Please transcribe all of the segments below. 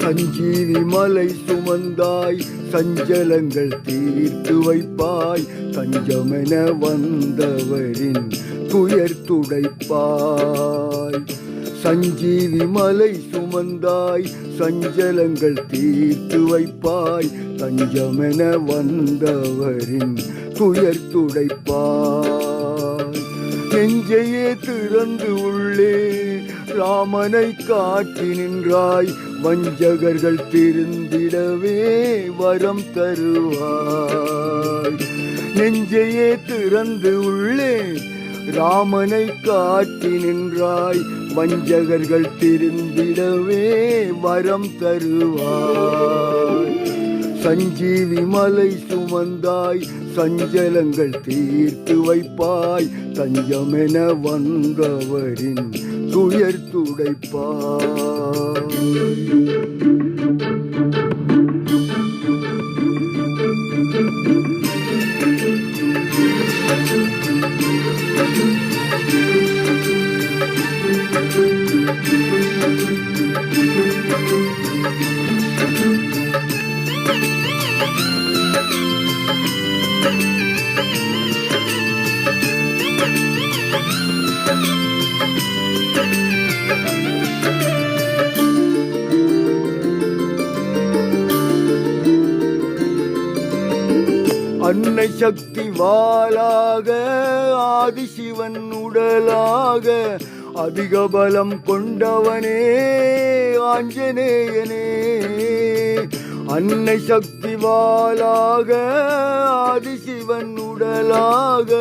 சஞ்சீவி மலை சுமந்தாய் சஞ்சலங்கள் தீர்த்து வைப்பாய் தஞ்சமென வந்தவரின் துயர் துடைப்பாய். சஞ்சீவி மலை சுமந்தாய் சஞ்சலங்கள் தீர்த்து வைப்பாய் தஞ்சமென வந்தவரின் துயர் துடைப்பாய். நெஞ்சையே திறந்து உள்ளே ராமனை காட்டி நின்றாய் வஞ்சகர்கள் திருந்திடவே வரம் தருவாய். நெஞ்சையே திறந்து உள்ளே ராமனை காட்டி நின்றாய் வஞ்சகர்கள் திருந்திடவே வரம் தருவாய். சஞ்சீவி மலை சுமந்தாய் சஞ்சலங்கள் தீர்த்து வைப்பாய் தஞ்சமென வந்தவரின் துயர் துடைப்பாய். அன்னை சக்தி வாளாக ஆதிசிவன் உடலாக அதிக பலம் கொண்டவனே ஆஞ்சநேயனே. அன்னை சக்தி வாளாக ஆதிசிவன் உடலாக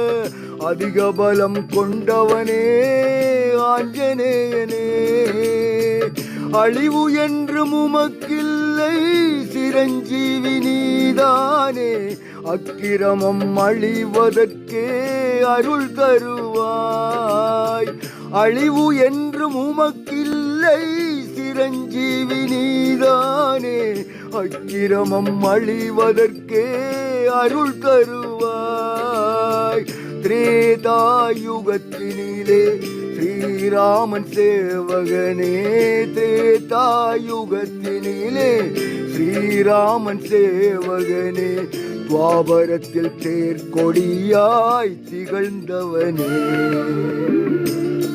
அதிக பலம் கொண்டவனே ஆஞ்சநேயனே. அழிவு என்று உமக்கில்லை சிரஞ்சீவி நீதானே அக்கிரமம் அழிவதற்கே அருள் தருவாய். அழிவு என்று உமக்கில்லை சிரஞ்சீவி நீதானே அக்கிரமம் அழிவதற்கே அருள் தருவாய். திரேதாயுகத்தினிலே ஸ்ரீராமன் சேவகனே திரேதாயுகத்தினிலே ஸ்ரீராமன் சேவகனே துவாபரத்தில் தேர்கொடியாய் திகழ்ந்தவனே.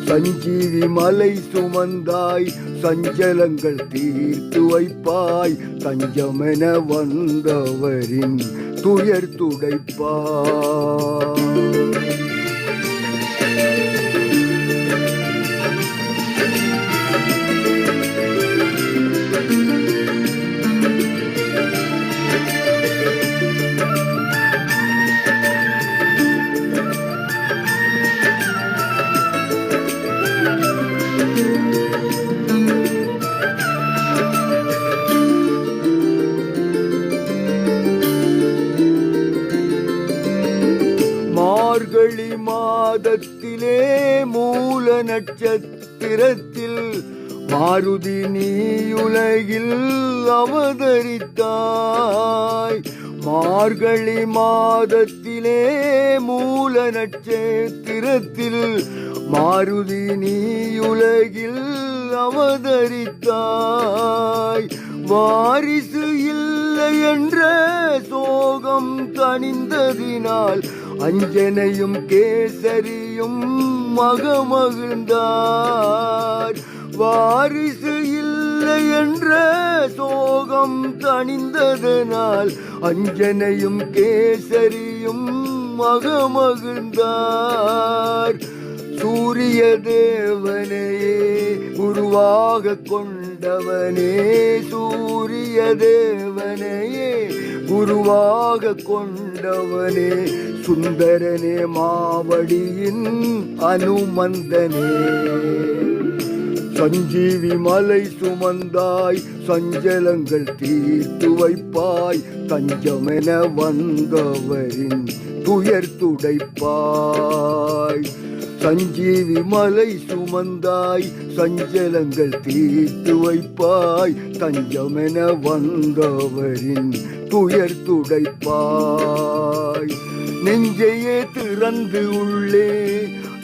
சஞ்சீவி மலை சுமந்தாய் சஞ்சலங்கள் தீர்த்து வைப்பாய் தஞ்சமென வந்தவரின் துயர் துடைப்பாய். மார்கழி மாதத்திலே மூல நட்சத்திரத்தில் மாருதி நீயுலகில் அவதரித்தாய். மார்கழி மாதத்திலே மூல நட்சத்திரத்தில் மாருதி நீயுலகில் அவதரித்தாய். வாரிசு இல்லை என்ற சோகம் தணிந்ததினால் அஞ்சனையும் கேசரியும் மகமகிழ்ந்தார். வாரிசு இல்லை என்ற சோகம் தணிந்ததனால் அஞ்சனையும் கேசரியும் மகமகிழ்ந்தார். சூரிய தேவனையே குருவாக கொண்டவனே சூரிய தேவனையே குருவாக கொண்டவனே சுந்தரனே மாவடியின் அனுமந்தனே. சஞ்சீவி மலை சுமந்தாய் சஞ்சலங்கள் தீர்த்து வைப்பாய் தஞ்சமென வந்தவரின் துயர் துடைப்பாய். சஞ்சீவி மலை சுமந்தாய் சஞ்சலங்கள் தீர்த்து வைப்பாய் தஞ்சமென வந்தவரின் துயர் துடைப்பாய். நெஞ்சையே திறந்து உள்ளே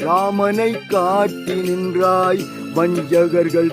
ராமனை காட்டி நின்றாய் வஞ்சகர்கள்